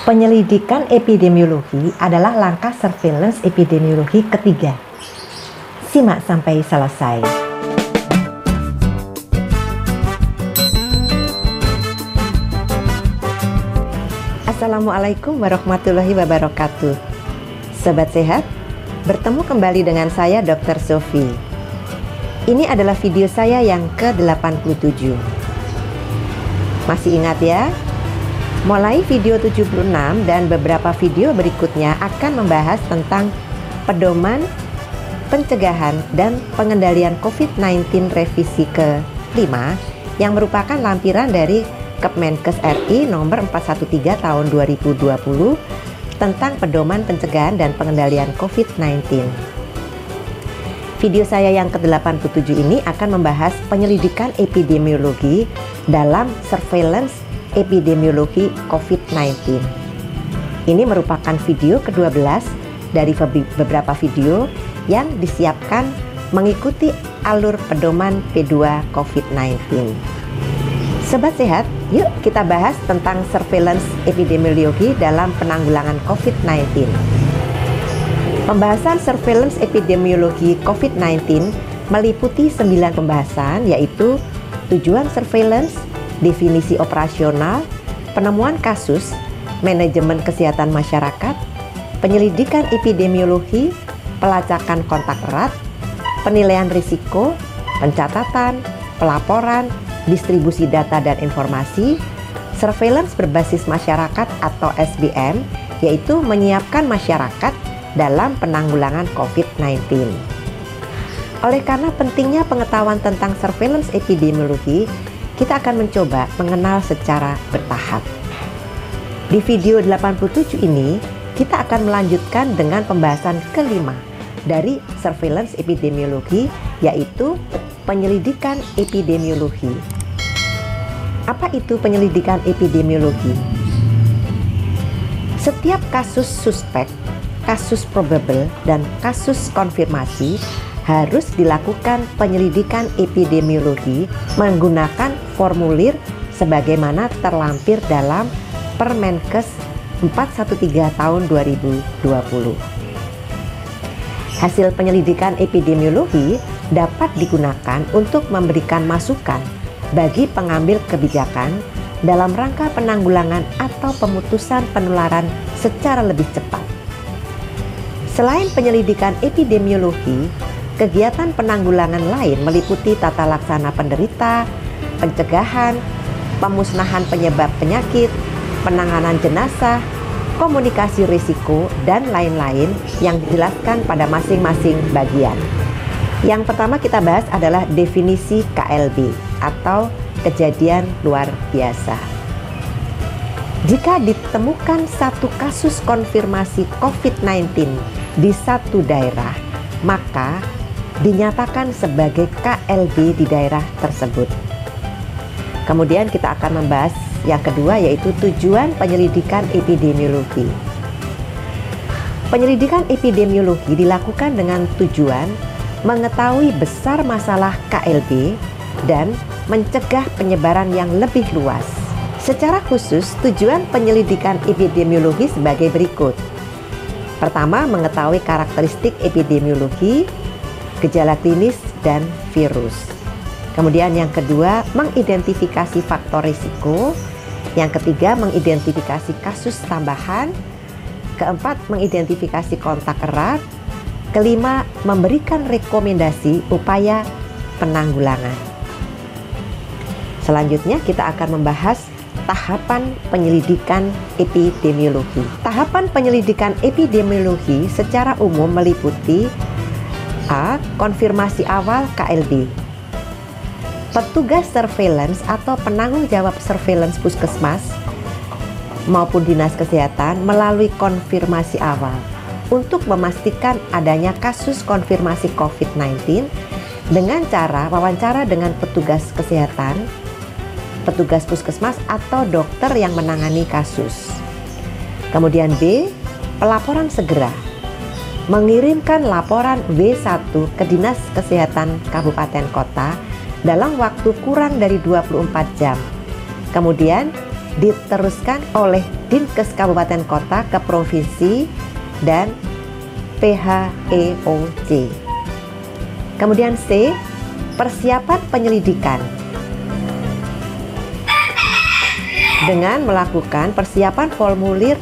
Penyelidikan epidemiologi adalah langkah surveillance epidemiologi ketiga. Simak sampai selesai. Assalamualaikum warahmatullahi wabarakatuh. Sobat sehat, bertemu kembali dengan saya Dr. Sofi. Ini adalah video saya yang ke-87. Masih ingat ya? Mulai video 76 dan beberapa video berikutnya akan membahas tentang pedoman, pencegahan, dan pengendalian COVID-19 revisi ke-5 yang merupakan lampiran dari Kemenkes RI nomor 413 tahun 2020 tentang pedoman pencegahan dan pengendalian COVID-19. Video saya yang ke-87 ini akan membahas penyelidikan epidemiologi dalam surveillance epidemiologi COVID-19. Ini merupakan video ke-12 dari beberapa video yang disiapkan mengikuti alur pedoman P2 COVID-19. Sobat sehat, yuk kita bahas tentang surveillance epidemiologi dalam penanggulangan COVID-19. Pembahasan surveillance epidemiologi COVID-19 meliputi 9 pembahasan, yaitu tujuan surveillance, definisi operasional, penemuan kasus, manajemen kesehatan masyarakat, penyelidikan epidemiologi, pelacakan kontak erat, penilaian risiko, pencatatan, pelaporan, distribusi data dan informasi, surveillance berbasis masyarakat atau SBM, yaitu menyiapkan masyarakat dalam penanggulangan COVID-19. Oleh karena pentingnya pengetahuan tentang surveillance epidemiologi, kita akan mencoba mengenal secara bertahap. Di video 87 ini, kita akan melanjutkan dengan pembahasan kelima dari surveillance epidemiologi, yaitu penyelidikan epidemiologi. Apa itu penyelidikan epidemiologi? Setiap kasus suspek, kasus probable, dan kasus konfirmasi harus dilakukan penyelidikan epidemiologi menggunakan formulir sebagaimana terlampir dalam Permenkes 413 tahun 2020. Hasil penyelidikan epidemiologi dapat digunakan untuk memberikan masukan bagi pengambil kebijakan dalam rangka penanggulangan atau pemutusan penularan secara lebih cepat. Selain penyelidikan epidemiologi, kegiatan penanggulangan lain meliputi tata laksana penderita, pencegahan, pemusnahan penyebab penyakit, penanganan jenazah, komunikasi risiko, dan lain-lain yang dijelaskan pada masing-masing bagian. Yang pertama kita bahas adalah definisi KLB atau kejadian luar biasa. Jika ditemukan satu kasus konfirmasi COVID-19 di satu daerah, maka dinyatakan sebagai KLB di daerah tersebut. Kemudian kita akan membahas yang kedua, yaitu tujuan penyelidikan epidemiologi. Penyelidikan epidemiologi dilakukan dengan tujuan mengetahui besar masalah KLB dan mencegah penyebaran yang lebih luas. Secara khusus, tujuan penyelidikan epidemiologi sebagai berikut. Pertama, mengetahui karakteristik epidemiologi, gejala klinis, dan virus. Kemudian yang kedua, mengidentifikasi faktor risiko. Yang ketiga, mengidentifikasi kasus tambahan. Keempat, mengidentifikasi kontak erat. Kelima, memberikan rekomendasi upaya penanggulangan. Selanjutnya kita akan membahas tahapan penyelidikan epidemiologi. Tahapan penyelidikan epidemiologi secara umum meliputi A. Konfirmasi awal KLB. Petugas surveillance atau penanggung jawab surveillance puskesmas maupun dinas kesehatan melalui konfirmasi awal untuk memastikan adanya kasus konfirmasi COVID-19 dengan cara wawancara dengan petugas kesehatan, petugas puskesmas atau dokter yang menangani kasus. Kemudian B. Pelaporan segera. Mengirimkan laporan W1 ke Dinas Kesehatan Kabupaten Kota dalam waktu kurang dari 24 jam. Kemudian diteruskan oleh Dinkes Kabupaten Kota ke Provinsi dan PHEOC. Kemudian C, persiapan penyelidikan. Dengan melakukan persiapan formulir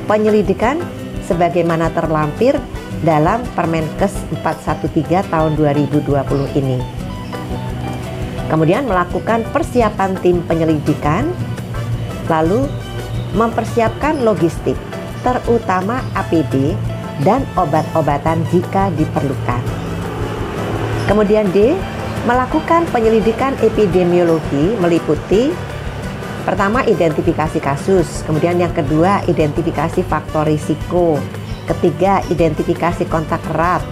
penyelidikan sebagaimana terlampir dalam Permenkes 413 tahun 2020 ini. Kemudian melakukan persiapan tim penyelidikan, lalu mempersiapkan logistik, terutama APD dan obat-obatan jika diperlukan. Kemudian D, melakukan penyelidikan epidemiologi meliputi pertama, identifikasi kasus. Kemudian yang kedua, identifikasi faktor risiko. Ketiga, identifikasi kontak erat.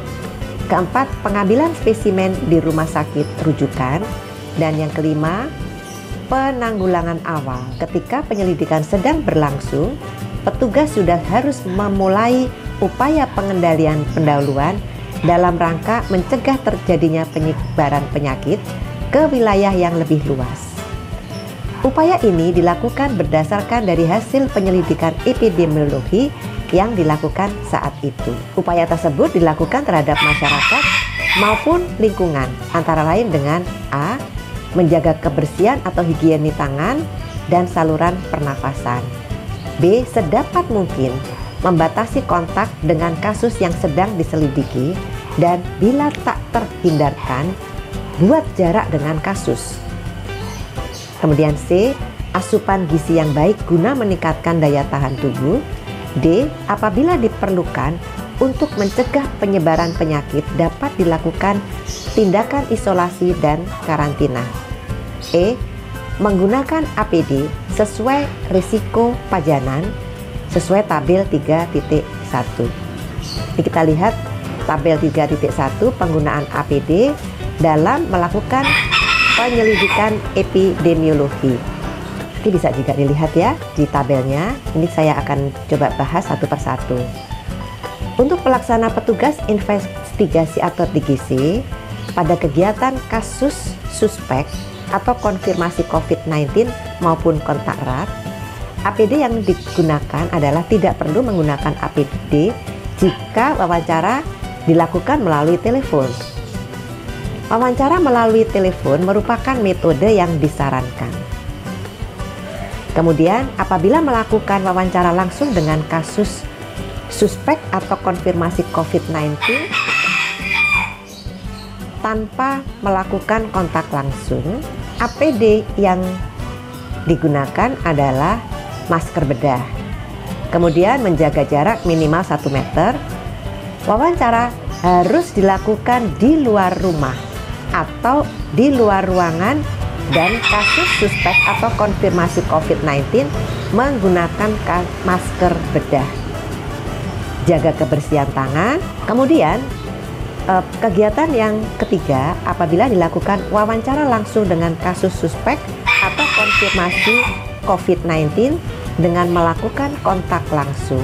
Keempat, pengambilan spesimen di rumah sakit rujukan. Dan yang kelima, penanggulangan awal. Ketika penyelidikan sedang berlangsung, petugas sudah harus memulai upaya pengendalian pendahuluan dalam rangka mencegah terjadinya penyebaran penyakit ke wilayah yang lebih luas. Upaya ini dilakukan berdasarkan dari hasil penyelidikan epidemiologi yang dilakukan saat itu. Upaya tersebut dilakukan terhadap masyarakat maupun lingkungan, antara lain dengan A, menjaga kebersihan atau higieni tangan dan saluran pernafasan. B, sedapat mungkin membatasi kontak dengan kasus yang sedang diselidiki dan bila tak terhindarkan, buat jarak dengan kasus. Kemudian C, asupan gizi yang baik guna meningkatkan daya tahan tubuh. D, apabila diperlukan untuk mencegah penyebaran penyakit dapat dilakukan tindakan isolasi dan karantina. E, menggunakan APD sesuai risiko pajanan sesuai tabel 3.1. Ini kita lihat tabel 3.1 penggunaan APD dalam melakukan penyelidikan epidemiologi. Ini bisa juga dilihat ya di tabelnya. Ini saya akan coba bahas satu persatu. Untuk pelaksana petugas investigasi atau DGC pada kegiatan kasus suspek atau konfirmasi COVID-19 maupun kontak erat, APD yang digunakan adalah tidak perlu menggunakan APD jika wawancara dilakukan melalui telepon. Wawancara melalui telepon merupakan metode yang disarankan. Kemudian, apabila melakukan wawancara langsung dengan kasus suspek atau konfirmasi COVID-19 tanpa melakukan kontak langsung, APD yang digunakan adalah masker bedah. Kemudian menjaga jarak minimal 1 meter. Wawancara harus dilakukan di luar rumah atau di luar ruangan dan kasus suspek atau konfirmasi COVID-19 menggunakan masker bedah. Jaga kebersihan tangan. Kemudian kegiatan yang ketiga, apabila dilakukan wawancara langsung dengan kasus suspek atau konfirmasi COVID-19 dengan melakukan kontak langsung,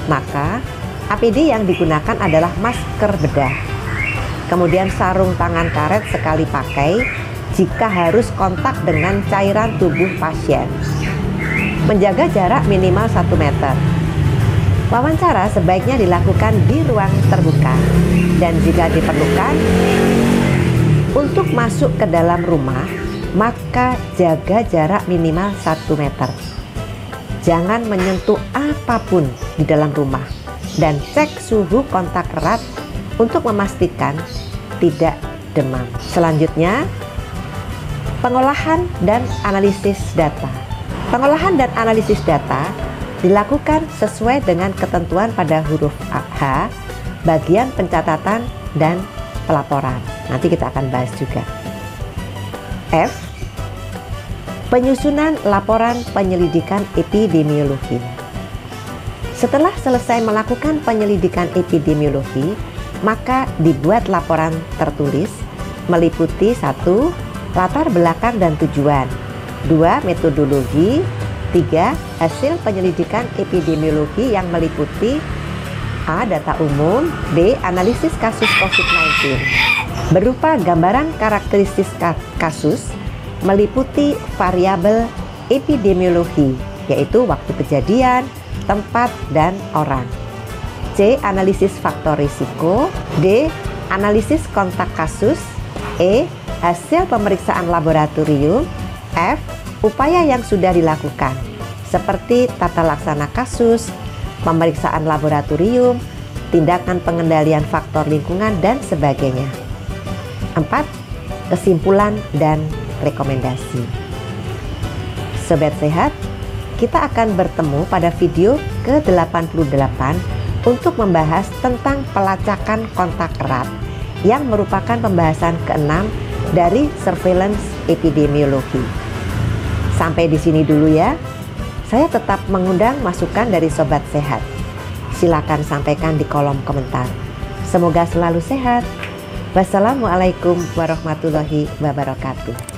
maka APD yang digunakan adalah masker bedah. Kemudian sarung tangan karet sekali pakai jika harus kontak dengan cairan tubuh pasien. Menjaga jarak minimal 1 meter. Wawancara sebaiknya dilakukan di ruang terbuka dan jika diperlukan untuk masuk ke dalam rumah, maka jaga jarak minimal 1 meter. Jangan menyentuh apapun di dalam rumah dan cek suhu kontak erat untuk memastikan tidak demam. Selanjutnya, pengolahan dan analisis data. Pengolahan dan analisis data dilakukan sesuai dengan ketentuan pada huruf H, bagian pencatatan dan pelaporan. Nanti kita akan bahas juga. F, penyusunan laporan penyelidikan epidemiologi. Setelah selesai melakukan penyelidikan epidemiologi, maka dibuat laporan tertulis meliputi 1. Latar belakang dan tujuan, 2. Metodologi, 3. Hasil penyelidikan epidemiologi yang meliputi A. Data umum, B. Analisis kasus COVID-19 berupa gambaran karakteristik kasus meliputi variabel epidemiologi, yaitu waktu kejadian, tempat, dan orang. C. Analisis faktor risiko. D. Analisis kontak kasus. E. Hasil pemeriksaan laboratorium. F. Upaya yang sudah dilakukan, seperti tata laksana kasus, pemeriksaan laboratorium, tindakan pengendalian faktor lingkungan, dan sebagainya. 4. Kesimpulan dan rekomendasi. Sobat Sehat, kita akan bertemu pada video ke-88 untuk membahas tentang pelacakan kontak erat yang merupakan pembahasan ke-6 dari surveillance epidemiologi. Sampai di sini dulu ya. Saya tetap mengundang masukan dari Sobat Sehat. Silakan sampaikan di kolom komentar. Semoga selalu sehat. Wassalamualaikum warahmatullahi wabarakatuh.